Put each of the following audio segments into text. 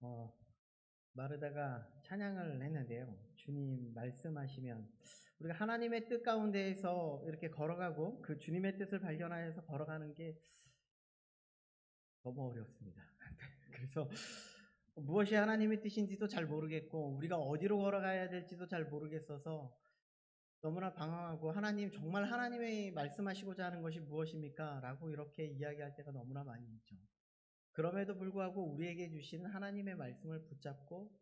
어, 마르다가 찬양을 했는데요. 주님 말씀하시면 우리가 하나님의 뜻 가운데에서 이렇게 걸어가고 그 주님의 뜻을 발견하여서 걸어가는 게 너무 어렵습니다. 그래서 무엇이 하나님의 뜻인지도 잘 모르겠고 우리가 어디로 걸어가야 될지도 잘 모르겠어서 너무나 방황하고 하나님 정말 하나님의 말씀하시고자 하는 것이 무엇입니까? 라고 이렇게 이야기할 때가 너무나 많이 있죠. 그럼에도 불구하고 우리에게 주시는 하나님의 말씀을 붙잡고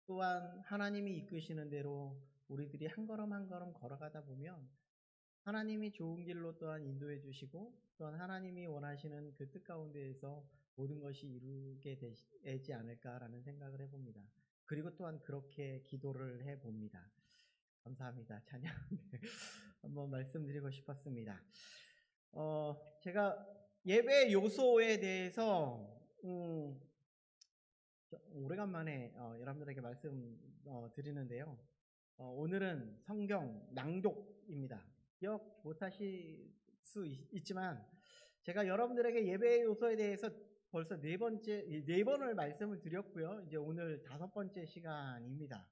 또한 하나님이 이끄시는 대로 우리들이 한 걸음 한 걸음 걸어가다 보면 하나님이 좋은 길로 또한 인도해 주시고 또한 하나님이 원하시는 그 뜻 가운데에서 모든 것이 이루게 되지 않을까라는 생각을 해봅니다. 그리고 또한 그렇게 기도를 해봅니다. 감사합니다. 찬양 한번 말씀드리고 싶었습니다. 제가 예배 요소에 대해서 오래간만에 여러분들에게 말씀 드리는데요. 오늘은 성경 낭독입니다. 기억 못하실 수 있지만 제가 여러분들에게 예배 요소에 대해서 벌써 네 번을 말씀을 드렸고요. 이제 오늘 5번째 시간입니다.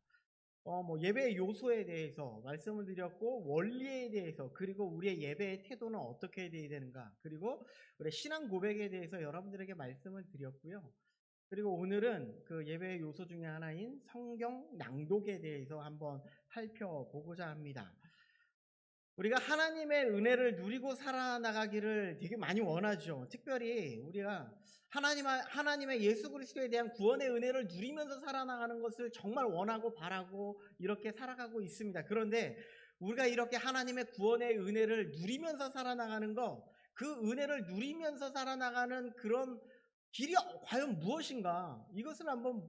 예배 요소에 대해서 말씀을 드렸고 원리에 대해서 그리고 우리의 예배의 태도는 어떻게 되어야 되는가 그리고 우리 신앙 고백에 대해서 여러분들에게 말씀을 드렸고요. 그리고 오늘은 그 예배의 요소 중에 하나인 성경 낭독에 대해서 한번 살펴보고자 합니다. 우리가 하나님의 은혜를 누리고 살아나가기를 되게 많이 원하죠. 특별히 우리가 하나님의 예수 그리스도에 대한 구원의 은혜를 누리면서 살아나가는 것을 정말 원하고 바라고 이렇게 살아가고 있습니다. 그런데 우리가 이렇게 하나님의 구원의 은혜를 누리면서 살아나가는 것, 그 은혜를 누리면서 살아나가는 그런 길이 과연 무엇인가? 이것을 한번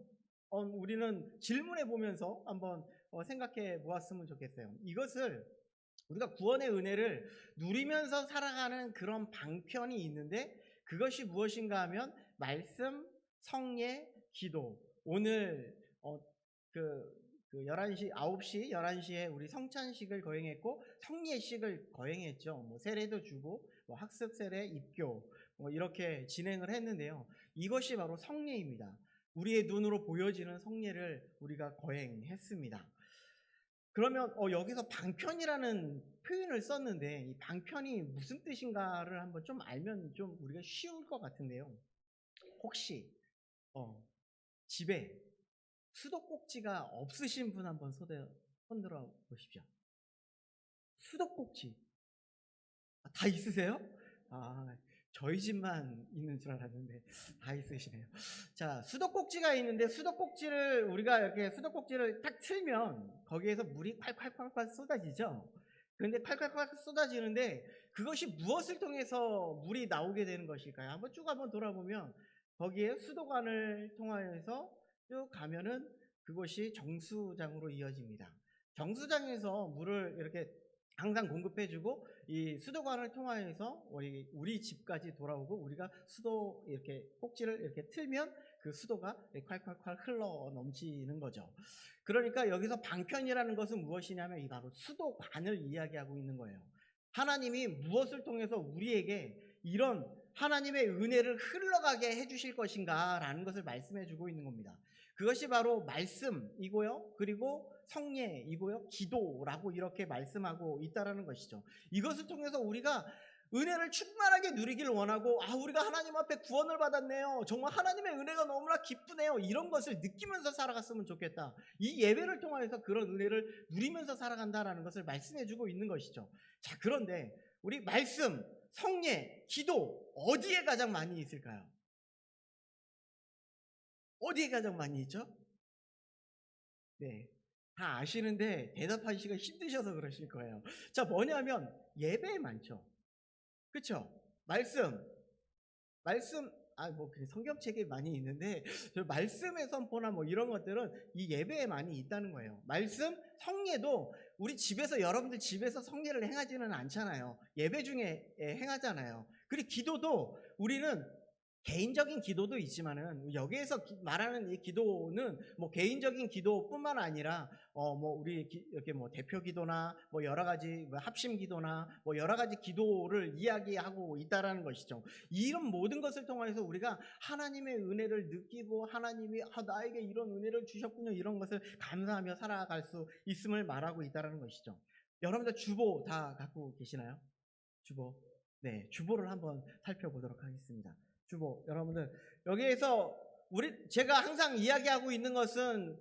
우리는 질문해 보면서 한번 생각해 보았으면 좋겠어요. 이것을 우리가 구원의 은혜를 누리면서 살아가는 그런 방편이 있는데 그것이 무엇인가 하면 말씀, 성례, 기도. 오늘 그 11시, 9시, 11시에 우리 성찬식을 거행했고 성례식을 거행했죠. 세례도 주고 학습 세례, 입교 이렇게 진행을 했는데요. 이것이 바로 성례입니다. 우리의 눈으로 보여지는 성례를 우리가 거행했습니다. 그러면 여기서 방편이라는 표현을 썼는데 이 방편이 무슨 뜻인가를 한번 좀 알면 좀 우리가 쉬울 것 같은데요. 혹시 집에 수도꼭지가 없으신 분 한번 손들어 보십시오. 수도꼭지 다 있으세요? 저희 집만 있는 줄 알았는데 다 있으시네요. 자, 수도꼭지가 있는데 수도꼭지를 우리가 이렇게 수도꼭지를 딱 틀면 거기에서 물이 콸콸콸콸 쏟아지죠. 그런데 콸콸콸 쏟아지는데 그것이 무엇을 통해서 물이 나오게 되는 것일까요? 한번 쭉 돌아보면 거기에 수도관을 통하여서 쭉 가면은 그것이 정수장으로 이어집니다. 정수장에서 물을 이렇게 항상 공급해주고 이 수도관을 통하여서 우리 집까지 돌아오고 우리가 수도 이렇게 꼭지를 이렇게 틀면 그 수도가 콸콸콸 흘러 넘치는 거죠. 그러니까 여기서 방편이라는 것은 무엇이냐면 이 바로 수도관을 이야기하고 있는 거예요. 하나님이 무엇을 통해서 우리에게 이런 하나님의 은혜를 흘러가게 해주실 것인가 라는 것을 말씀해 주고 있는 겁니다. 그것이 바로 말씀이고요. 그리고 성례이고요. 기도라고 이렇게 말씀하고 있다라는 것이죠. 이것을 통해서 우리가 은혜를 충만하게 누리기를 원하고 우리가 하나님 앞에 구원을 받았네요. 정말 하나님의 은혜가 너무나 기쁘네요. 이런 것을 느끼면서 살아갔으면 좋겠다. 이 예배를 통해서 그런 은혜를 누리면서 살아간다라는 것을 말씀해 주고 있는 것이죠. 자, 그런데 우리 말씀, 성례, 기도 어디에 가장 많이 있을까요? 어디에 가장 많이 있죠? 네. 다 아시는데 대답하시기가 힘드셔서 그러실 거예요. 자, 뭐냐면 예배에 많죠. 그쵸? 말씀, 성경책에 많이 있는데, 말씀의 선포나 이런 것들은 이 예배에 많이 있다는 거예요. 말씀, 성례도 우리 집에서, 여러분들 집에서 성례를 행하지는 않잖아요. 예배 중에 행하잖아요. 그리고 기도도 우리는 개인적인 기도도 있지만은 여기에서 말하는 이 기도는 뭐 개인적인 기도뿐만 아니라 뭐 우리 이렇게 뭐 대표 기도나 뭐 여러 가지 뭐 합심 기도나 뭐 여러 가지 기도를 이야기하고 있다라는 것이죠. 이런 모든 것을 통해서 우리가 하나님의 은혜를 느끼고 하나님이 나에게 이런 은혜를 주셨군요, 이런 것을 감사하며 살아갈 수 있음을 말하고 있다라는 것이죠. 여러분들 주보 다 갖고 계시나요? 주보. 네, 주보를 한번 살펴보도록 하겠습니다. 주보. 여러분들 여기에서 제가 항상 이야기하고 있는 것은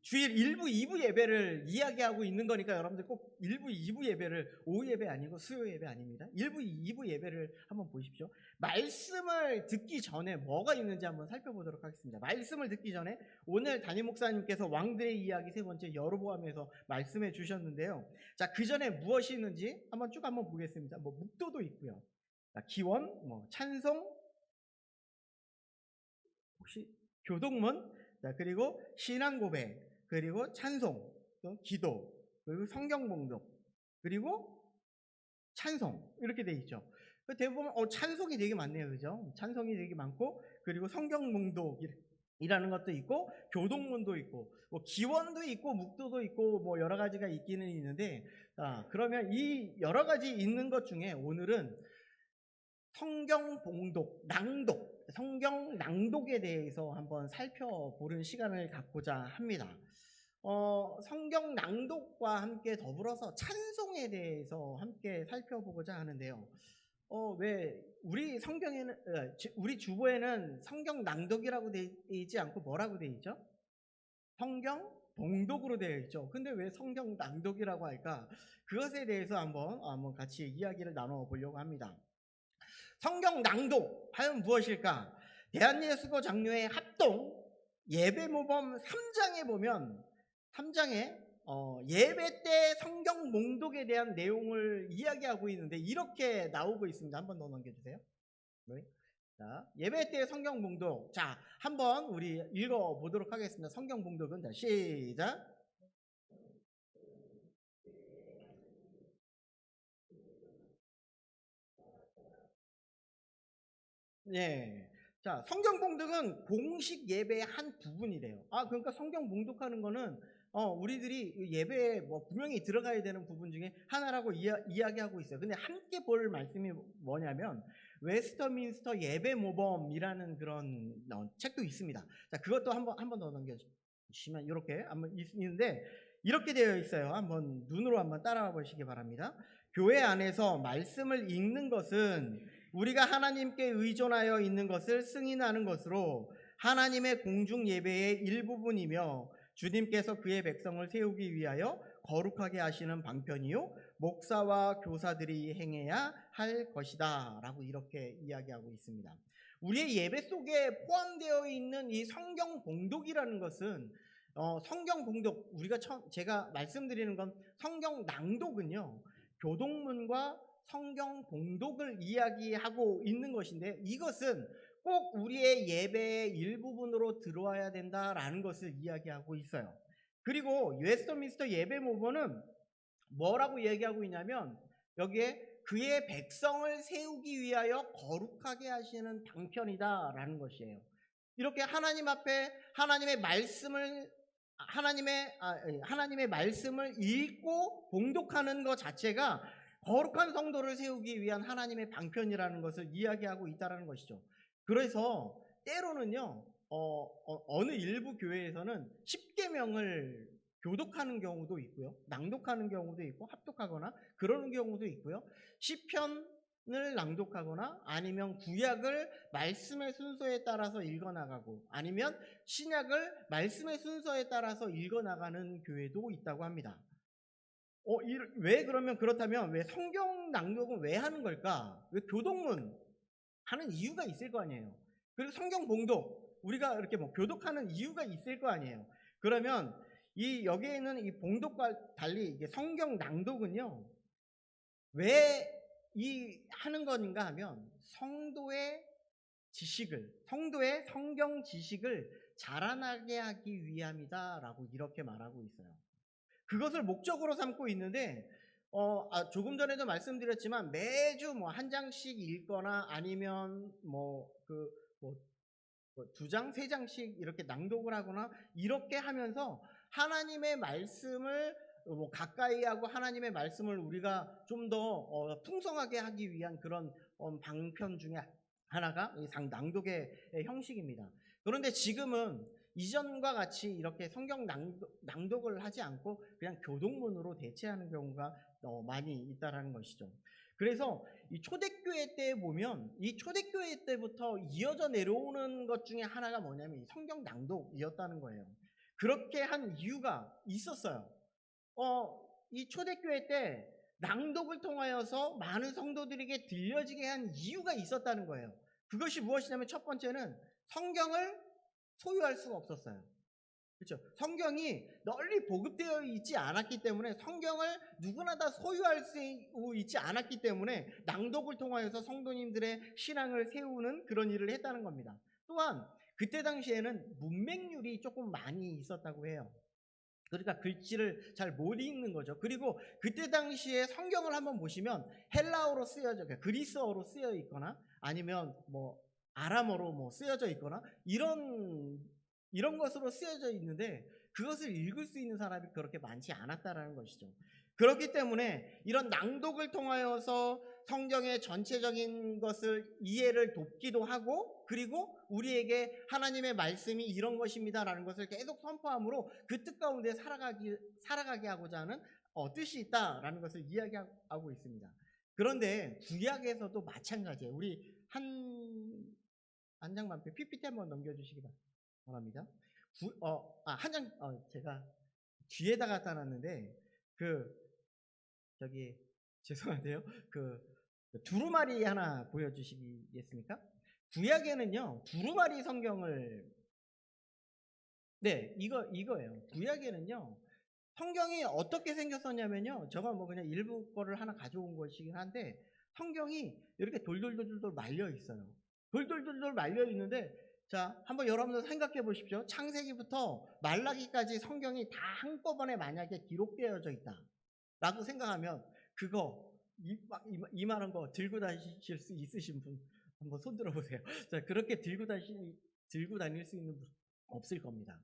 주일 1부, 2부 예배를 이야기하고 있는 거니까 여러분들 꼭 1부, 2부 예배를 오후 예배 아니고 수요 예배 아닙니다. 1부, 2부 예배를 한번 보십시오. 말씀을 듣기 전에 뭐가 있는지 한번 살펴보도록 하겠습니다. 말씀을 듣기 전에 오늘 담임 목사님께서 왕들의 이야기 세 번째 여로보암에서 말씀해 주셨는데요. 자, 그 전에 무엇이 있는지 한번 보겠습니다. 뭐 묵도도 있고요. 자, 기원, 뭐 찬송, 혹시 교동문, 자, 그리고 신앙 고백, 그리고 찬송, 또 기도, 그리고 성경 봉독, 그리고 찬송, 이렇게 돼 있죠. 대부분 찬송이 되게 많네요, 그죠? 찬송이 되게 많고, 그리고 성경 봉독이라는 것도 있고, 교동문도 있고, 뭐 기원도 있고, 묵도도 있고, 뭐 여러 가지가 있기는 있는데, 그러면 이 여러 가지 있는 것 중에 오늘은 성경 봉독, 성경 낭독에 대해서 한번 살펴보는 시간을 갖고자 합니다. 성경 낭독과 함께 더불어서 찬송에 대해서 함께 살펴보고자 하는데요. 왜 우리 성경에는 우리 주보에는 성경 낭독이라고 되어 있지 않고 뭐라고 되어 있죠? 성경 봉독으로 되어 있죠. 근데 왜 성경 낭독이라고 할까? 그것에 대해서 한번 같이 이야기를 나눠 보려고 합니다. 성경 낭독 하면 무엇일까? 대한예수고 장로회 합동 예배모범 3장에 보면 3장에 예배 때 성경 봉독에 대한 내용을 이야기하고 있는데 이렇게 나오고 있습니다. 한번 더 넘겨주세요. 네. 자, 예배 때 성경 봉독. 자, 한번 우리 읽어보도록 하겠습니다. 성경 봉독은 자, 시작. 네. 자, 성경 봉독은 공식 예배의 한 부분이래요. 그러니까 성경 봉독하는 거는 우리들이 예배에 뭐 분명히 들어가야 되는 부분 중에 하나라고 이야기하고 있어요. 근데 함께 볼 말씀이 뭐냐면 웨스터민스터 예배 모범이라는 그런 책도 있습니다. 자, 그것도 한번 더 넘겨주시면 이렇게 한번 있는데 이렇게 되어 있어요. 한번 눈으로 한번 따라와 보시기 바랍니다. 교회 안에서 말씀을 읽는 것은 우리가 하나님께 의존하여 있는 것을 승인하는 것으로 하나님의 공중 예배의 일부분이며 주님께서 그의 백성을 세우기 위하여 거룩하게 하시는 방편이요 목사와 교사들이 행해야 할 것이다 라고 이렇게 이야기하고 있습니다. 우리의 예배 속에 포함되어 있는 이 성경 봉독이라는 것은 성경 봉독, 제가 말씀드리는 건 성경 낭독은요 교동문과 성경 봉독을 이야기하고 있는 것인데 이것은 꼭 우리의 예배의 일부분으로 들어와야 된다라는 것을 이야기하고 있어요. 그리고 웨스터민스터 예배 모범은 뭐라고 얘기하고 있냐면 여기에 그의 백성을 세우기 위하여 거룩하게 하시는 방편이다라는 것이에요. 이렇게 하나님 앞에 하나님의 말씀을 읽고 봉독하는 것 자체가 거룩한 성도를 세우기 위한 하나님의 방편이라는 것을 이야기하고 있다는 것이죠. 그래서 때로는요 어느 일부 교회에서는 십계명을 교독하는 경우도 있고요, 낭독하는 경우도 있고 합독하거나 그러는 경우도 있고요, 시편을 낭독하거나 아니면 구약을 말씀의 순서에 따라서 읽어나가고 아니면 신약을 말씀의 순서에 따라서 읽어나가는 교회도 있다고 합니다. 왜 그렇다면 왜 성경 낭독은 왜 하는 걸까? 왜 교동문 하는 이유가 있을 거 아니에요. 그리고 성경 봉독 우리가 이렇게 뭐 교독하는 이유가 있을 거 아니에요. 그러면 여기에 있는 이 봉독과 달리 이게 성경 낭독은요 왜 하는 건가 하면 성도의 성경 지식을 자라나게 하기 위함이다라고 이렇게 말하고 있어요. 그것을 목적으로 삼고 있는데 조금 전에도 말씀드렸지만 매주 뭐 한 장씩 읽거나 아니면 두 장, 세 장씩 이렇게 낭독을 하거나 이렇게 하면서 하나님의 말씀을 가까이 하고 하나님의 말씀을 우리가 좀 더 풍성하게 하기 위한 그런 방편 중에 하나가 이 낭독의 형식입니다. 그런데 지금은 이전과 같이 이렇게 성경 낭독을 하지 않고 그냥 교동문으로 대체하는 경우가 많이 있다라는 것이죠. 그래서 이 초대교회 때 보면 이 초대교회 때부터 이어져 내려오는 것 중에 하나가 뭐냐면 이 성경 낭독이었다는 거예요. 그렇게 한 이유가 있었어요. 이 초대교회 때 낭독을 통하여서 많은 성도들에게 들려지게 한 이유가 있었다는 거예요. 그것이 무엇이냐면 첫 번째는 성경을 소유할 수가 없었어요. 그렇죠? 성경이 널리 보급되어 있지 않았기 때문에 성경을 누구나 다 소유할 수 있지 않았기 때문에 낭독을 통하여서 성도님들의 신앙을 세우는 그런 일을 했다는 겁니다. 또한 그때 당시에는 문맹률이 조금 많이 있었다고 해요. 그러니까 글씨를 잘 못 읽는 거죠. 그리고 그때 당시에 성경을 한번 보시면 헬라어로 쓰여져, 그리스어로 쓰여 있거나 아니면 아람어로 쓰여져 있거나 이런 것으로 쓰여져 있는데 그것을 읽을 수 있는 사람이 그렇게 많지 않았다라는 것이죠. 그렇기 때문에 이런 낭독을 통하여서 성경의 전체적인 것을 이해를 돕기도 하고 그리고 우리에게 하나님의 말씀이 이런 것입니다라는 것을 계속 선포함으로 그 뜻 가운데 살아가게 하고자 하는 뜻이 있다라는 것을 이야기하고 있습니다. 그런데 구약에서도 마찬가지예요. 우리 한 장만 PPT 한번 넘겨주시기 바랍니다. 한 장 제가 뒤에다가 갖다 놨는데 죄송한데요. 두루마리 하나 보여주시겠습니까? 구약에는요 두루마리 성경을 이거예요. 구약에는요 성경이 어떻게 생겼었냐면요, 제가 그냥 일부 거를 하나 가져온 것이긴 한데 성경이 이렇게 돌돌돌돌 말려 있어요. 돌돌돌돌 말려 있는데 자, 한번 여러분들 생각해 보십시오. 창세기부터 말라기까지 성경이 다 한꺼번에 만약에 기록되어져 있다 라고 생각하면 그거 이만한 거 들고 다니실 수 있으신 분 한번 손 들어보세요. 자, 그렇게 들고 다닐 수 있는 분 없을 겁니다.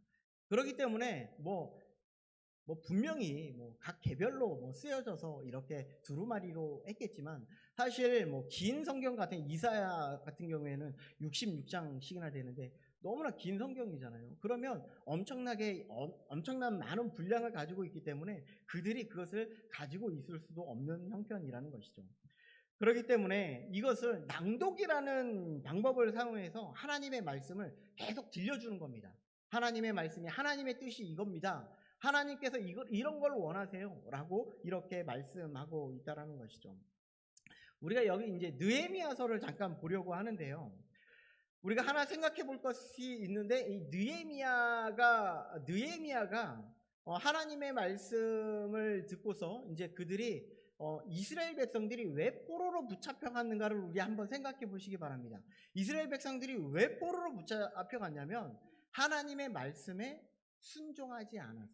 그렇기 때문에 분명히 각 개별로 쓰여져서 이렇게 두루마리로 했겠지만 사실 긴 성경 같은 이사야 같은 경우에는 66장씩이나 되는데 너무나 긴 성경이잖아요. 그러면 엄청난 많은 분량을 가지고 있기 때문에 그들이 그것을 가지고 있을 수도 없는 형편이라는 것이죠. 그렇기 때문에 이것을 낭독이라는 방법을 사용해서 하나님의 말씀을 계속 들려주는 겁니다. 하나님의 말씀이 하나님의 뜻이 이겁니다. 하나님께서 이런 걸 원하세요 라고 이렇게 말씀하고 있다라는 것이죠. 우리가 여기 이제 느헤미야서를 잠깐 보려고 하는데요, 우리가 하나 생각해 볼 것이 있는데 이 느헤미야가 하나님의 말씀을 듣고서 이제 그들이 이스라엘 백성들이 왜 포로로 붙잡혀갔는가를 우리 한번 생각해 보시기 바랍니다. 이스라엘 백성들이 왜 포로로 붙잡혀갔냐면 하나님의 말씀에 순종하지 않아서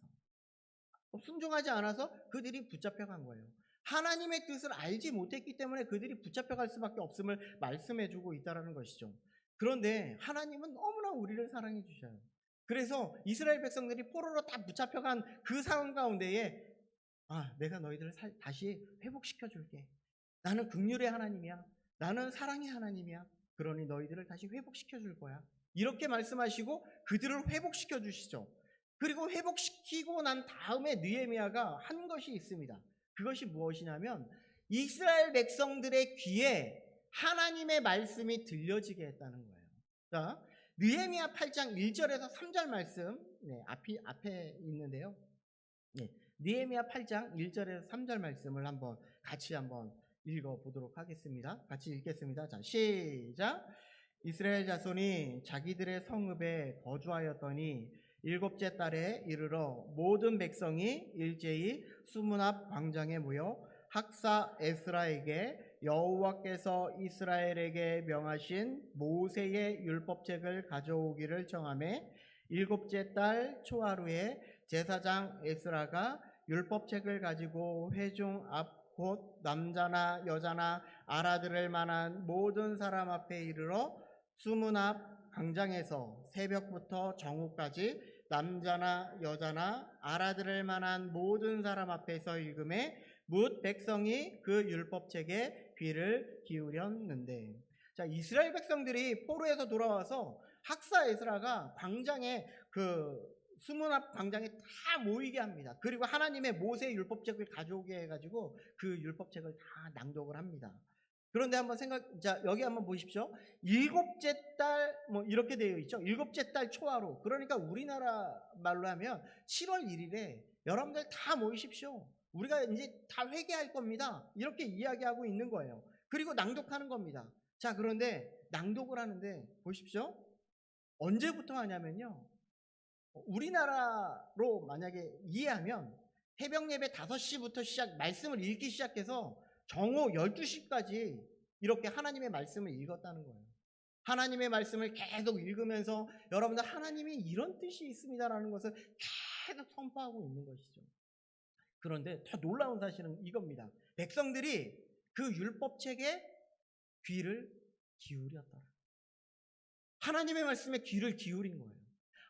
그들이 붙잡혀간 거예요. 하나님의 뜻을 알지 못했기 때문에 그들이 붙잡혀갈 수밖에 없음을 말씀해주고 있다는 것이죠. 그런데 하나님은 너무나 우리를 사랑해 주셔요. 그래서 이스라엘 백성들이 포로로 다 붙잡혀간 그 상황 가운데에 내가 너희들을 다시 회복시켜 줄게. 나는 긍휼의 하나님이야. 나는 사랑의 하나님이야. 그러니 너희들을 다시 회복시켜 줄 거야. 이렇게 말씀하시고 그들을 회복시켜 주시죠. 그리고 회복시키고 난 다음에 느헤미야가 한 것이 있습니다. 그것이 무엇이냐면 이스라엘 백성들의 귀에 하나님의 말씀이 들려지게 했다는 거예요. 자, 느헤미야 8장 1절에서 3절 말씀 앞에 있는데요. 느헤미야 8장 1절에서 3절 말씀을 같이 읽어보도록 하겠습니다. 같이 읽겠습니다. 자, 시작. 이스라엘 자손이 자기들의 성읍에 거주하였더니 일곱째 달에 이르러 모든 백성이 일제히 수문 앞 광장에 모여 학사 에스라에게 여호와께서 이스라엘에게 명하신 모세의 율법책을 가져오기를 정하매 일곱째 달 초하루에 제사장 에스라가 율법책을 가지고 회중 앞 곧 남자나 여자나 알아들을 만한 모든 사람 앞에 이르러 수문 앞 광장에서 새벽부터 정오까지 남자나 여자나 알아들을 만한 모든 사람 앞에서 읽음에 뭇 백성이 그 율법책에 귀를 기울였는데. 자, 이스라엘 백성들이 포로에서 돌아와서 학사 에스라가 광장에 수문 앞 광장에 다 모이게 합니다. 그리고 하나님의 모세 율법책을 가져오게 해가지고 그 율법책을 다 낭독을 합니다. 그런데 한번 자, 여기 한번 보십시오. 일곱째 달, 이렇게 되어 있죠. 일곱째 달 초하루. 그러니까 우리나라 말로 하면 7월 1일에 여러분들 다 모이십시오. 우리가 이제 다 회개할 겁니다. 이렇게 이야기하고 있는 거예요. 그리고 낭독하는 겁니다. 자, 그런데 낭독을 하는데 보십시오. 언제부터 하냐면요. 우리나라로 만약에 이해하면 새벽 예배 5시부터 말씀을 읽기 시작해서 정오 12시까지 이렇게 하나님의 말씀을 읽었다는 거예요. 하나님의 말씀을 계속 읽으면서 여러분들 하나님이 이런 뜻이 있습니다라는 것을 계속 선포하고 있는 것이죠. 그런데 더 놀라운 사실은 이겁니다. 백성들이 그 율법책에 귀를 기울였더라. 하나님의 말씀에 귀를 기울인 거예요.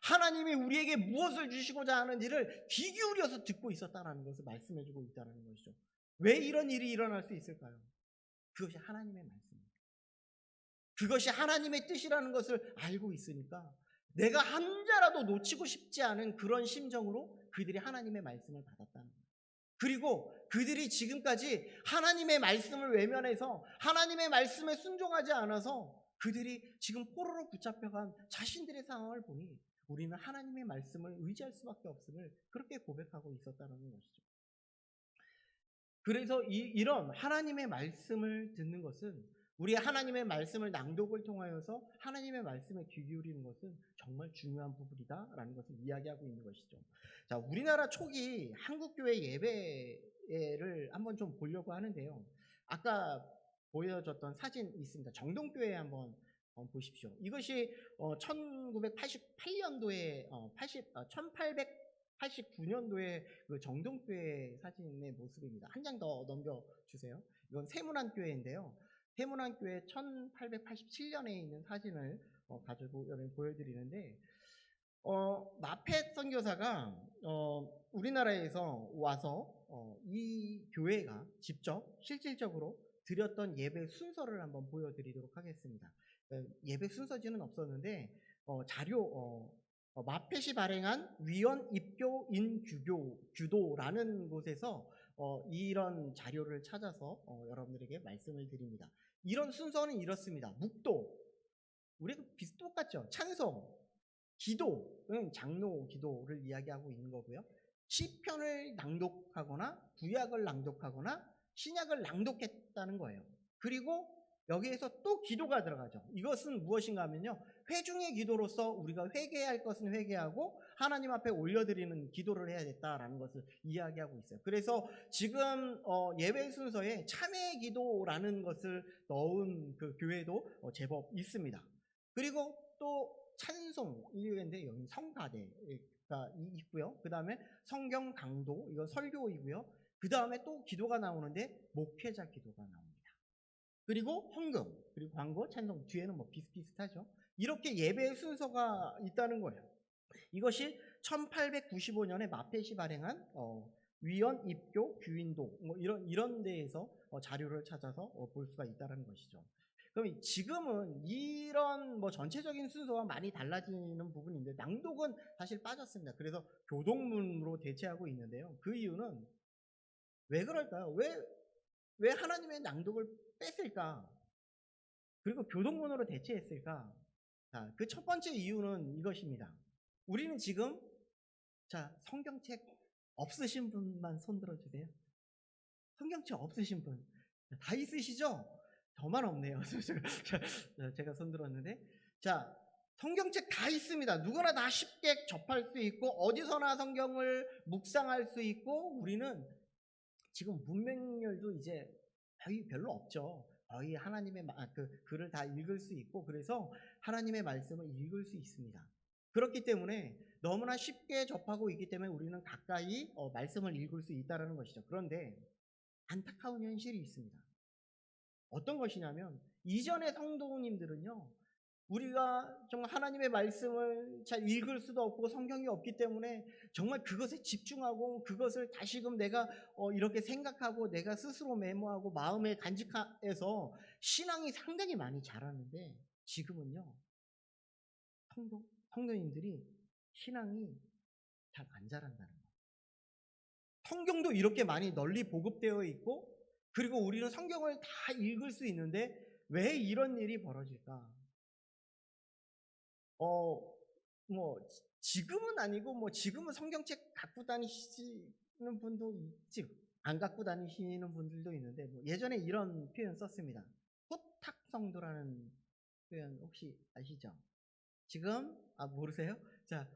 하나님이 우리에게 무엇을 주시고자 하는지를 귀 기울여서 듣고 있었다는 것을 말씀해주고 있다는 것이죠. 왜 이런 일이 일어날 수 있을까요? 그것이 하나님의 말씀입니다. 그것이 하나님의 뜻이라는 것을 알고 있으니까 내가 한 자라도 놓치고 싶지 않은 그런 심정으로 그들이 하나님의 말씀을 받았다는 거예요. 그리고 그들이 지금까지 하나님의 말씀을 외면해서 하나님의 말씀에 순종하지 않아서 그들이 지금 포로로 붙잡혀간 자신들의 상황을 보니 우리는 하나님의 말씀을 의지할 수밖에 없음을 그렇게 고백하고 있었다는 것이죠. 그래서 이런 하나님의 말씀을 듣는 것은, 우리 하나님의 말씀을 낭독을 통하여서 하나님의 말씀에 귀 기울이는 것은 정말 중요한 부분이다라는 것을 이야기하고 있는 것이죠. 자, 우리나라 초기 한국교회 예배를 한번 좀 보려고 하는데요. 아까 보여줬던 사진 있습니다. 정동교회 한번 보십시오. 이것이 1988년도에 1889년도에 그 정동교회 사진의 모습입니다. 한 장 더 넘겨주세요. 이건 세문안교회인데요. 세문안교회 1887년에 있는 사진을 가지고 여러분 보여드리는데, 마펫 선교사가 우리나라에서 와서 이 교회가 직접 실질적으로 드렸던 예배 순서를 한번 보여드리도록 하겠습니다. 예배 순서지는 없었는데 자료 마펫이 발행한 위원 입교 규도라는 곳에서 이런 자료를 찾아서 여러분들에게 말씀을 드립니다. 이런 순서는 이렇습니다. 묵도, 우리가 똑같죠. 찬송, 기도는 장로 기도를 이야기하고 있는 거고요. 시편을 낭독하거나 구약을 낭독하거나 신약을 낭독했다는 거예요. 그리고 여기에서 또 기도가 들어가죠. 이것은 무엇인가 하면요, 회중의 기도로서 우리가 회개할 것은 회개하고 하나님 앞에 올려드리는 기도를 해야겠다라는 것을 이야기하고 있어요. 그래서 지금 예배 순서에 참회 기도라는 것을 넣은 그 교회도 제법 있습니다. 그리고 또 찬송, 이인데 여기 성가대가 있고요. 그 다음에 성경 강도, 이건 설교이고요. 그 다음에 또 기도가 나오는데 목회자 기도가 나옵니다. 그리고 헌금, 그리고 광고, 찬송, 뒤에는 비슷비슷하죠. 이렇게 예배의 순서가 있다는 거예요. 이것이 1895년에 마펫이 발행한 위원 입교 규인도 이런 데에서 자료를 찾아서 볼 수가 있다는 것이죠. 그럼 지금은 이런 전체적인 순서와 많이 달라지는 부분인데 낭독은 사실 빠졌습니다. 그래서 교동문으로 대체하고 있는데요. 그 이유는 왜 그럴까요? 왜 하나님의 낭독을 뺐을까? 그리고 교동문으로 대체했을까? 자, 그 첫 번째 이유는 이것입니다. 우리는 지금, 자, 성경책 없으신 분만 손 들어주세요. 성경책 없으신 분. 다 있으시죠? 저만 없네요. 제가 손 들었는데. 자, 성경책 다 있습니다. 누구나 다 쉽게 접할 수 있고 어디서나 성경을 묵상할 수 있고, 우리는 지금 문맹률도 이제 거의 별로 없죠. 거의 하나님의 글을 다 읽을 수 있고, 그래서 하나님의 말씀을 읽을 수 있습니다. 그렇기 때문에 너무나 쉽게 접하고 있기 때문에 우리는 가까이 말씀을 읽을 수 있다는 것이죠. 그런데 안타까운 현실이 있습니다. 어떤 것이냐면 이전의 성도님들은요, 우리가 정말 하나님의 말씀을 잘 읽을 수도 없고 성경이 없기 때문에 정말 그것에 집중하고 그것을 다시금 내가 이렇게 생각하고 내가 스스로 메모하고 마음에 간직해서 신앙이 상당히 많이 자라는데, 지금은요, 성도님들이 신앙이 잘 안 자란다는 거예요. 성경도 이렇게 많이 널리 보급되어 있고, 그리고 우리는 성경을 다 읽을 수 있는데 왜 이런 일이 벌어질까? 뭐 지금은 아니고, 뭐 지금은 성경책 갖고 다니시는 분도 있지, 안 갖고 다니시는 분들도 있는데, 뭐 예전에 이런 표현 썼습니다. 후탁성도라는 표현 혹시 아시죠? 지금 모르세요? 자,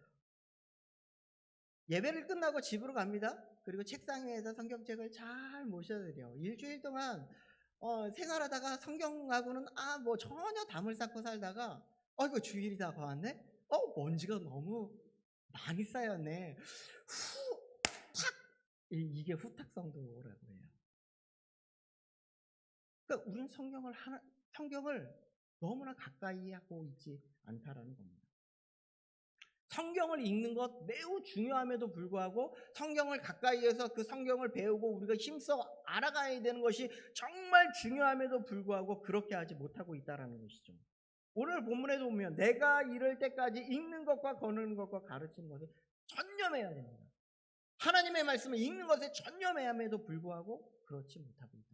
예배를 끝나고 집으로 갑니다. 그리고 책상 위에서 성경책을 잘 모셔드려. 일주일 동안 생활하다가 성경하고는 뭐 전혀 담을 쌓고 살다가 이거 주일이 다가왔네? 먼지가 너무 많이 쌓였네. 탁! 이게 후탁성도라고 해요. 그러니까 우리는 성경을 너무나 가까이 하고 있지 않다라는 겁니다. 성경을 읽는 것 매우 중요함에도 불구하고 성경을 가까이에서 그 성경을 배우고 우리가 힘써 알아가야 되는 것이 정말 중요함에도 불구하고 그렇게 하지 못하고 있다는 것이죠. 오늘 본문에도 보면 내가 이를 때까지 읽는 것과 거느는 것과 가르치는 것에 전념해야 됩니다. 하나님의 말씀을 읽는 것에 전념해야함에도 불구하고 그렇지 못하고 있다.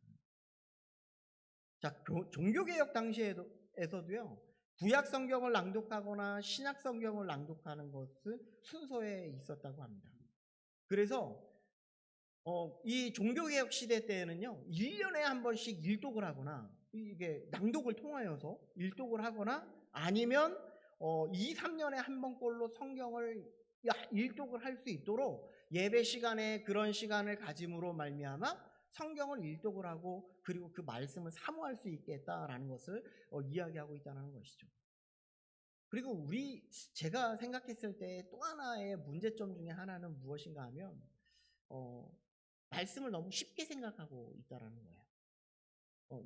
자, 종교개혁 당시에서도요, 구약 성경을 낭독하거나 신약 성경을 낭독하는 것은 순서에 있었다고 합니다. 그래서 이 종교개혁 시대 때에는요, 1년에 한 번씩 일독을 하거나, 이게 낭독을 통하여서 일독을 하거나, 아니면 2, 3년에 한 번꼴로 성경을 일독을 할 수 있도록 예배 시간에 그런 시간을 가짐으로 말미암아 성경을 일독을 하고, 그리고 그 말씀을 사모할 수 있겠다라는 것을 이야기하고 있다는 것이죠. 그리고 제가 생각했을 때 또 하나의 문제점 중에 하나는 무엇인가 하면 말씀을 너무 쉽게 생각하고 있다는 거예요.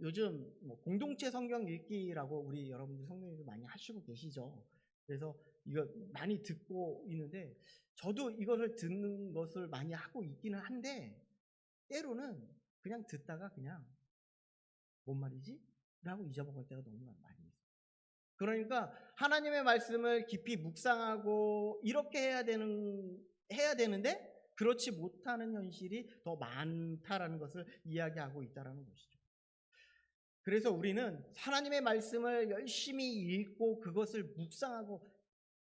요즘 뭐 공동체 성경 읽기라고 우리 여러분들 성도님들 많이 하시고 계시죠. 그래서 이거 많이 듣고 있는데, 저도 이것을 듣는 것을 많이 하고 있기는 한데, 때로는 그냥 듣다가 그냥 뭔 말이지? 라고 잊어먹을 때가 너무 많이 있어요. 그러니까 하나님의 말씀을 깊이 묵상하고 이렇게 해야 되는데 그렇지 못하는 현실이 더 많다라는 것을 이야기하고 있다는 것이죠. 그래서 우리는 하나님의 말씀을 열심히 읽고 그것을 묵상하고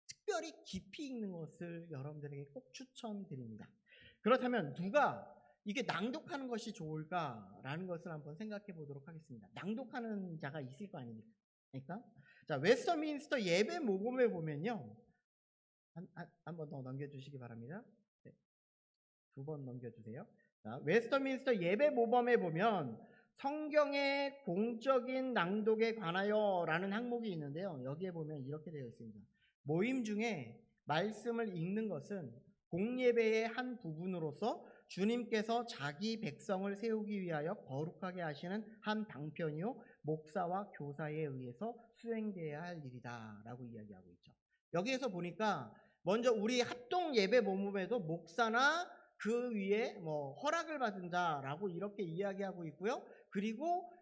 특별히 깊이 읽는 것을 여러분들에게 꼭 추천드립니다. 그렇다면 누가 이게 낭독하는 것이 좋을까라는 것을 한번 생각해 보도록 하겠습니다. 낭독하는 자가 있을 거 아닙니까? 자, 웨스터민스터 예배 모범에 보면요, 한 번 더 넘겨주시기 바랍니다. 네, 2번 넘겨주세요. 자, 웨스터민스터 예배 모범에 보면 성경의 공적인 낭독에 관하여 라는 항목이 있는데요, 여기에 보면 이렇게 되어 있습니다. 모임 중에 말씀을 읽는 것은 공예배의 한 부분으로서 주님께서 자기 백성을 세우기 위하여 거룩하게 하시는 한 방편이요 목사와 교사에 의해서 수행되어야 할 일이다 라고 이야기하고 있죠. 여기에서 보니까 먼저 우리 합동 예배 모범에도 목사나 그 위에 허락을 받은 자라고 이렇게 이야기하고 있고요. 그리고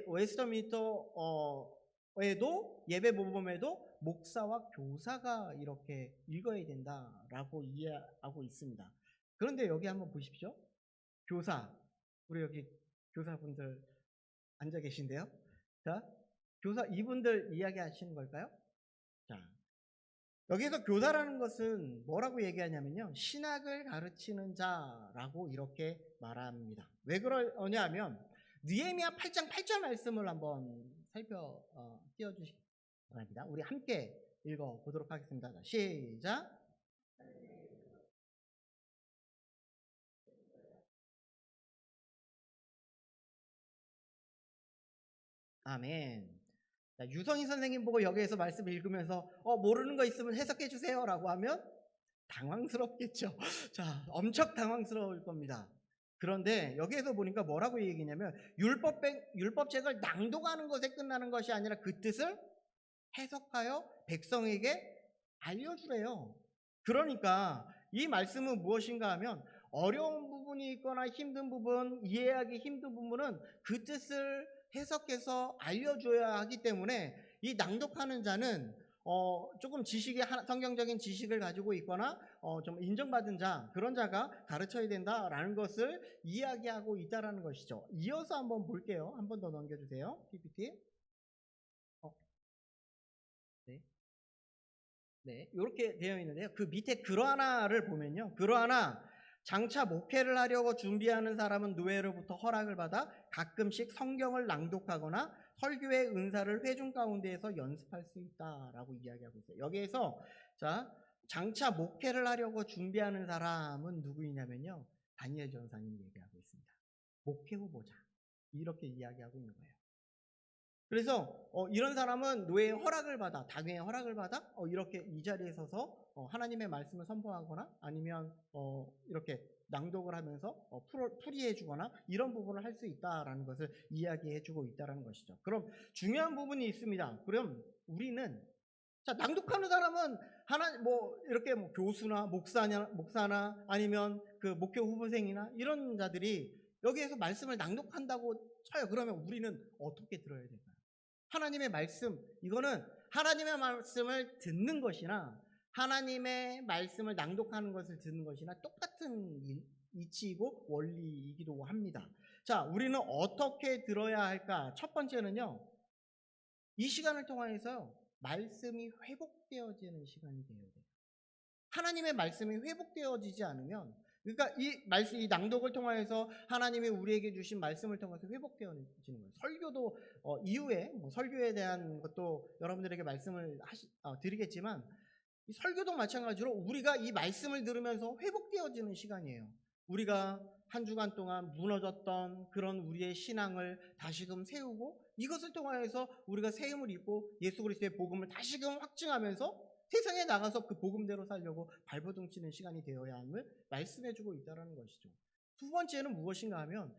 웨스터민스터에도 예배 모범에도 목사와 교사가 이렇게 읽어야 된다라고 이해하고 있습니다. 그런데 여기 한번 보십시오. 교사, 우리 여기 교사분들 앉아 계신데요. 자, 교사 이분들 이야기하시는 걸까요? 자, 여기서 교사라는 것은 뭐라고 얘기하냐면요, 신학을 가르치는 자라고 이렇게 말합니다. 왜 그러냐 하면 느헤미야 8장 8절 말씀을 한번 띄워주시기 바랍니다. 우리 함께 읽어보도록 하겠습니다. 자, 시작. 아멘. 자, 유성희 선생님 보고 여기에서 말씀 읽으면서 모르는 거 있으면 해석해 주세요 라고 하면 당황스럽겠죠. 자, 엄청 당황스러울 겁니다. 그런데 여기에서 보니까 뭐라고 얘기냐면 율법책을 낭독하는 것에 끝나는 것이 아니라 그 뜻을 해석하여 백성에게 알려주래요. 그러니까 이 말씀은 무엇인가 하면 어려운 부분이 있거나 힘든 부분, 이해하기 힘든 부분은 그 뜻을 해석해서 알려줘야 하기 때문에 이 낭독하는 자는 조금 성경적인 지식을 가지고 있거나 좀 인정받은 자, 그런 자가 가르쳐야 된다라는 것을 이야기하고 있다라는 것이죠. 이어서 한번 볼게요. 한 번 더 넘겨주세요. PPT. 네. 네, 이렇게 되어 있는데요. 그 밑에 그러하나를 보면요. 그러하나 장차 목회를 하려고 준비하는 사람은 노예로부터 허락을 받아 가끔씩 성경을 낭독하거나 설교의 은사를 회중 가운데에서 연습할 수 있다라고 이야기하고 있어요. 여기에서 자, 장차 목회를 하려고 준비하는 사람은 누구이냐면요. 다니엘 전사님 얘기하고 있습니다. 목회 후보자. 이렇게 이야기하고 있는 거예요. 그래서 이런 사람은 노예의 허락을 받아, 당회의 허락을 받아 이렇게 이 자리에 서서 하나님의 말씀을 선포하거나 아니면 이렇게 낭독을 하면서 풀이해 주거나 이런 부분을 할 수 있다라는 것을 이야기해 주고 있다라는 것이죠. 그럼 중요한 부분이 있습니다. 그럼 우리는 자, 낭독하는 사람은 이렇게 교수나 목사나 아니면 그 목회 후보생이나 이런 자들이 여기에서 말씀을 낭독한다고 쳐요. 그러면 우리는 어떻게 들어야 될까요? 하나님의 말씀, 이거는 하나님의 말씀을 듣는 것이나 하나님의 말씀을 낭독하는 것을 듣는 것이나 똑같은 이치이고 원리이기도 합니다. 자, 우리는 어떻게 들어야 할까? 첫 번째는요, 이 시간을 통해서 말씀이 회복되어지는 시간이 되어야 돼요. 하나님의 말씀이 회복되어지지 않으면, 그러니까 이 낭독을 통해서 하나님이 우리에게 주신 말씀을 통해서 회복되어지는 거예요. 설교도 이후에 설교에 대한 것도 여러분들에게 말씀을 드리겠지만, 이 설교도 마찬가지로 우리가 이 말씀을 들으면서 회복되어지는 시간이에요. 우리가 한 주간 동안 무너졌던 그런 우리의 신앙을 다시금 세우고 이것을 통하여서 우리가 새 힘을 입고 예수 그리스도의 복음을 다시금 확증하면서 세상에 나가서 그 복음대로 살려고 발버둥 치는 시간이 되어야 함을 말씀해주고 있다는 것이죠. 두 번째는 무엇인가 하면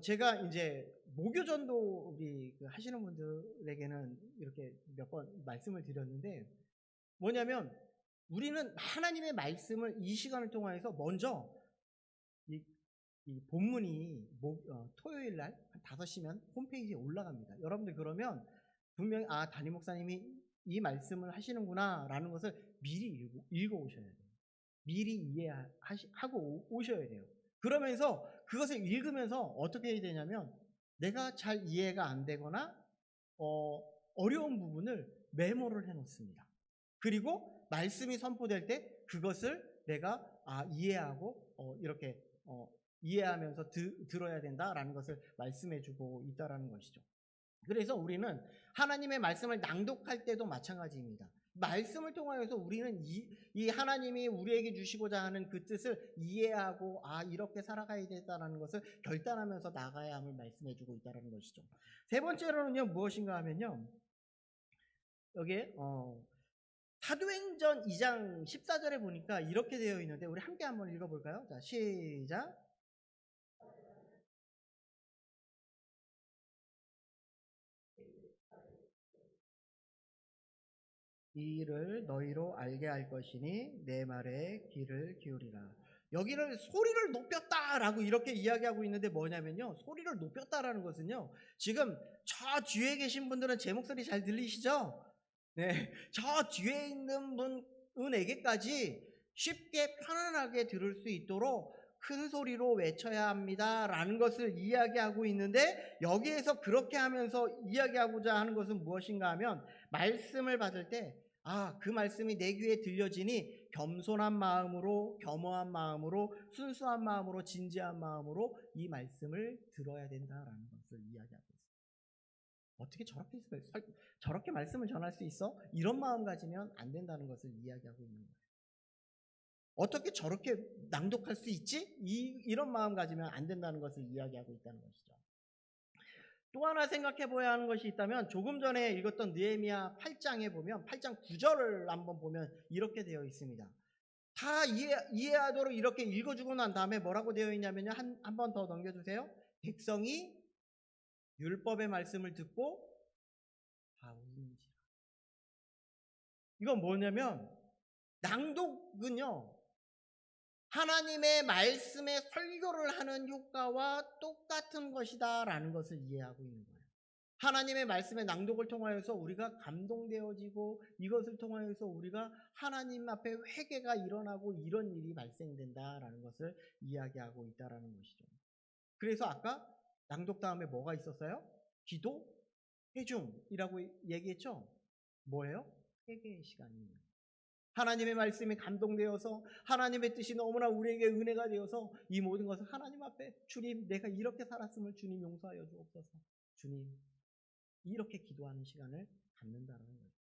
제가 이제 모교전도 우리 하시는 분들에게는 이렇게 몇 번 말씀을 드렸는데 뭐냐면 우리는 하나님의 말씀을 이 시간을 통해서 먼저 이 본문이 토요일 날 한 5시면 홈페이지에 올라갑니다. 여러분들 그러면 분명히 담임 목사님이 이 말씀을 하시는구나 라는 것을 미리 읽어 오셔야 돼요. 미리 이해하고 오셔야 돼요. 그러면서 그것을 읽으면서 어떻게 해야 되냐면 내가 잘 이해가 안 되거나 어려운 부분을 메모를 해 놓습니다. 그리고 말씀이 선포될 때 그것을 내가 이해하고 이렇게 이해하면서 들어야 된다라는 것을 말씀해주고 있다라는 것이죠. 그래서 우리는 하나님의 말씀을 낭독할 때도 마찬가지입니다. 말씀을 통하여서 우리는 이 하나님이 우리에게 주시고자 하는 그 뜻을 이해하고 이렇게 살아가야 되겠다라는 것을 결단하면서 나가야 함을 말씀해주고 있다는 것이죠. 세 번째로는요 무엇인가 하면요 여기에 사도행전 2장 14절에 보니까 이렇게 되어 있는데 우리 함께 한번 읽어볼까요? 자, 시작. 이 일을 너희로 알게 할 것이니 내 말에 귀를 기울이라. 여기를 소리를 높였다라고 이렇게 이야기하고 있는데 뭐냐면요. 소리를 높였다라는 것은요. 지금 저 뒤에 계신 분들은 제 목소리 잘 들리시죠? 네, 저 뒤에 있는 분에게까지 쉽게 편안하게 들을 수 있도록 큰 소리로 외쳐야 합니다 라는 것을 이야기하고 있는데 여기에서 그렇게 하면서 이야기하고자 하는 것은 무엇인가 하면 말씀을 받을 때 그 말씀이 내 귀에 들려지니 겸손한 마음으로 겸허한 마음으로 순수한 마음으로 진지한 마음으로 이 말씀을 들어야 된다라는 것을 이야기하고 있습니다. 어떻게 저렇게 말씀을 전할 수 있어? 이런 마음 가지면 안 된다는 것을 이야기하고 있는 거예요. 어떻게 저렇게 낭독할 수 있지? 이런 마음 가지면 안 된다는 것을 이야기하고 있다는 것이죠. 또 하나 생각해 봐야 하는 것이 있다면 조금 전에 읽었던 느헤미야 8장에 보면 8장 9절을 한번 보면 이렇게 되어 있습니다. 다 이해하도록 이렇게 읽어주고 난 다음에 뭐라고 되어 있냐면요. 한 번 더 넘겨주세요. 백성이 율법의 말씀을 듣고 다 우는지라. 이건 뭐냐면 낭독은요. 하나님의 말씀에 설교를 하는 효과와 똑같은 것이다 라는 것을 이해하고 있는 거예요. 하나님의 말씀의 낭독을 통하여서 우리가 감동되어지고 이것을 통하여서 우리가 하나님 앞에 회개가 일어나고 이런 일이 발생된다라는 것을 이야기하고 있다라는 것이죠. 그래서 아까 낭독 다음에 뭐가 있었어요? 기도, 회중이라고 얘기했죠? 뭐예요? 회개의 시간이에요. 하나님의 말씀이 감동되어서 하나님의 뜻이 너무나 우리에게 은혜가 되어서 이 모든 것을 하나님 앞에 주님 내가 이렇게 살았음을 주님 용서하여 주옵소서. 주님 이렇게 기도하는 시간을 갖는다는 거예요.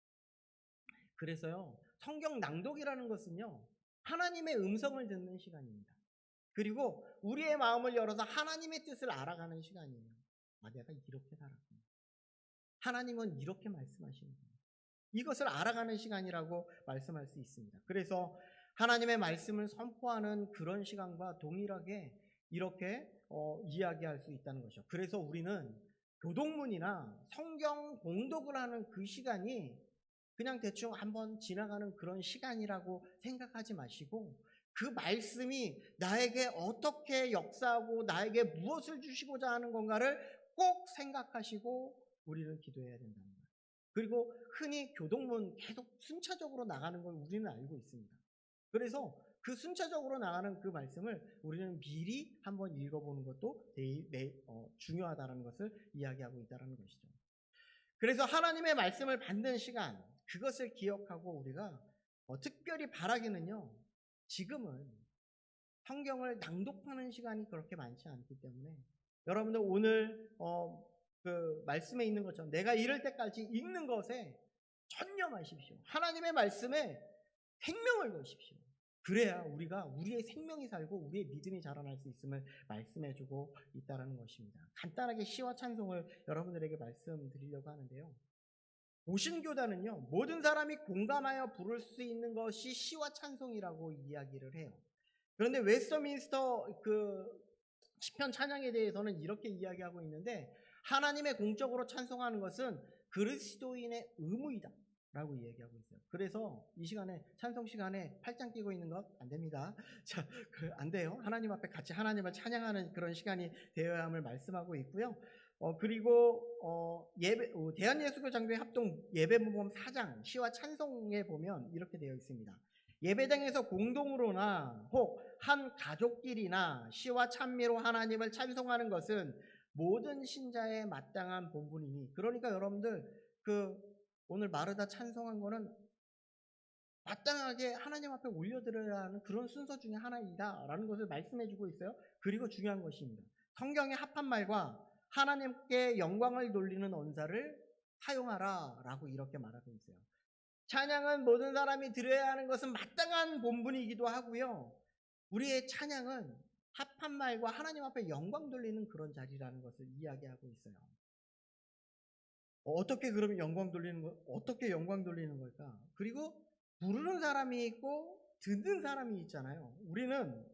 그래서요 성경 낭독이라는 것은요 하나님의 음성을 듣는 시간입니다. 그리고 우리의 마음을 열어서 하나님의 뜻을 알아가는 시간이에요. 아 내가 이렇게 살았구나. 하나님은 이렇게 말씀하시는 거예요. 이것을 알아가는 시간이라고 말씀할 수 있습니다. 그래서 하나님의 말씀을 선포하는 그런 시간과 동일하게 이렇게 이야기할 수 있다는 것이죠. 그래서 우리는 교동문이나 성경 봉독을 하는 그 시간이 그냥 대충 한번 지나가는 그런 시간이라고 생각하지 마시고 그 말씀이 나에게 어떻게 역사하고 나에게 무엇을 주시고자 하는 건가를 꼭 생각하시고 우리는 기도해야 된다는 거예요. 그리고 흔히 교동문 계속 순차적으로 나가는 걸 우리는 알고 있습니다. 그래서 그 순차적으로 나가는 그 말씀을 우리는 미리 한번 읽어보는 것도 중요하다는 것을 이야기하고 있다는 것이죠. 그래서 하나님의 말씀을 받는 시간, 그것을 기억하고 우리가 특별히 바라기는요. 지금은 성경을 낭독하는 시간이 그렇게 많지 않기 때문에 여러분들 오늘 그 말씀에 있는 것처럼 내가 이럴 때까지 읽는 것에 전념하십시오. 하나님의 말씀에 생명을 거십시오. 그래야 우리가 우리의 생명이 살고 우리의 믿음이 자라날 수 있음을 말씀해주고 있다는 것입니다. 간단하게 시와 찬송을 여러분들에게 말씀드리려고 하는데요. 오신교단은요 모든 사람이 공감하여 부를 수 있는 것이 시와 찬송이라고 이야기를 해요. 그런데 웨스터민스터 그 시편 찬양에 대해서는 이렇게 이야기하고 있는데 하나님의 공적으로 찬송하는 것은 그리스도인의 의무이다 라고 이야기하고 있어요. 그래서 이 시간에 찬송 시간에 팔짱 끼고 있는 것 안 됩니다. 자, 안 돼요. 하나님 앞에 같이 하나님을 찬양하는 그런 시간이 되어야 함을 말씀하고 있고요. 그리고 대한예수교 장로회 합동 예배모범 4장 시와 찬송에 보면 이렇게 되어 있습니다. 예배당에서 공동으로나 혹 한 가족끼리나 시와 찬미로 하나님을 찬송하는 것은 모든 신자의 마땅한 본분이니. 그러니까 여러분들 오늘 마르다 찬송한 거는 마땅하게 하나님 앞에 올려드려야 하는 그런 순서 중에 하나이다 라는 것을 말씀해주고 있어요. 그리고 중요한 것입니다. 성경의 합한 말과 하나님께 영광을 돌리는 언사를 사용하라 라고 이렇게 말하고 있어요. 찬양은 모든 사람이 드려야 하는 것은 마땅한 본분이기도 하고요. 우리의 찬양은 합한 말과 하나님 앞에 영광 돌리는 그런 자리라는 것을 이야기하고 있어요. 어떻게 그러면 어떻게 영광 돌리는 걸까? 그리고 부르는 사람이 있고 듣는 사람이 있잖아요. 우리는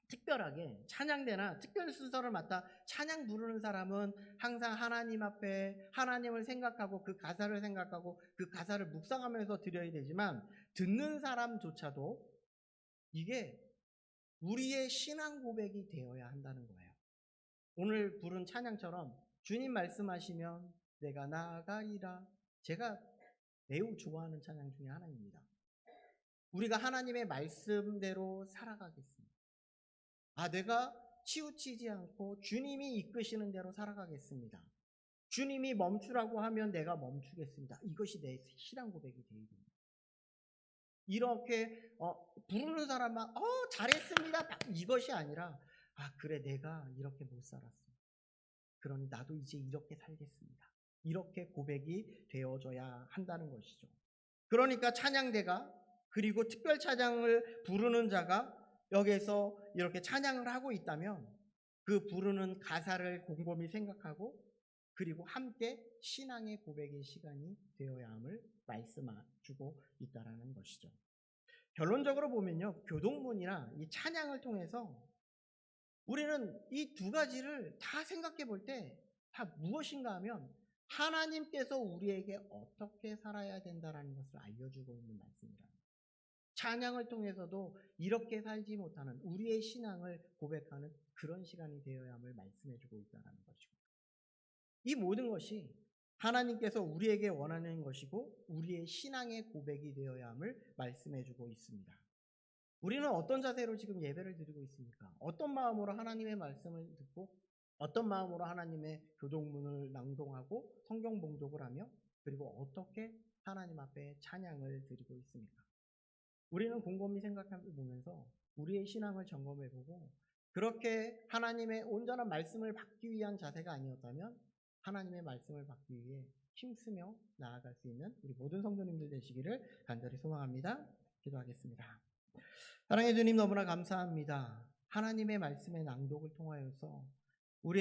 특별하게 찬양대나 특별 순서를 맡아 찬양 부르는 사람은 항상 하나님 앞에 하나님을 생각하고 그 가사를 생각하고 그 가사를 묵상하면서 드려야 되지만 듣는 사람조차도 이게 우리의 신앙 고백이 되어야 한다는 거예요. 오늘 부른 찬양처럼 주님 말씀하시면 내가 나아가리라. 제가 매우 좋아하는 찬양 중에 하나입니다. 우리가 하나님의 말씀대로 살아가겠습니다. 내가 치우치지 않고 주님이 이끄시는 대로 살아가겠습니다. 주님이 멈추라고 하면 내가 멈추겠습니다. 이것이 내 신앙 고백이 되어야 됩니다. 이렇게 부르는 사람만 잘했습니다. 이것이 아니라 그래 내가 이렇게 못 살았어. 그러니 나도 이제 이렇게 살겠습니다. 이렇게 고백이 되어져야 한다는 것이죠. 그러니까 찬양대가 그리고 특별 찬양을 부르는 자가 여기에서 이렇게 찬양을 하고 있다면 그 부르는 가사를 곰곰이 생각하고 그리고 함께 신앙의 고백의 시간이 되어야 함을 말씀해주고 있다는 것이죠. 결론적으로 보면요, 교동문이나 이 찬양을 통해서 우리는 이 두 가지를 다 생각해 볼 때 다 무엇인가 하면 하나님께서 우리에게 어떻게 살아야 된다라는 것을 알려주고 있는 말씀이라. 찬양을 통해서도 이렇게 살지 못하는 우리의 신앙을 고백하는 그런 시간이 되어야 함을 말씀해주고 있다는 것이고, 이 모든 것이 하나님께서 우리에게 원하는 것이고 우리의 신앙의 고백이 되어야 함을 말씀해주고 있습니다. 우리는 어떤 자세로 지금 예배를 드리고 있습니까? 어떤 마음으로 하나님의 말씀을 듣고 어떤 마음으로 하나님의 교동문을 낭독하고 성경 봉독을 하며 그리고 어떻게 하나님 앞에 찬양을 드리고 있습니까? 우리는 곰곰이 생각해 보면서 우리의 신앙을 점검해 보고 그렇게 하나님의 온전한 말씀을 받기 위한 자세가 아니었다면 하나님의 말씀을 받기 위해 힘쓰며 나아갈 수 있는 우리 모든 성도님들 되시기를 간절히 소망합니다. 기도하겠습니다. 사랑해 주님, 너무나 감사합니다. 하나님의 말씀의 낭독을 통하여서 우리의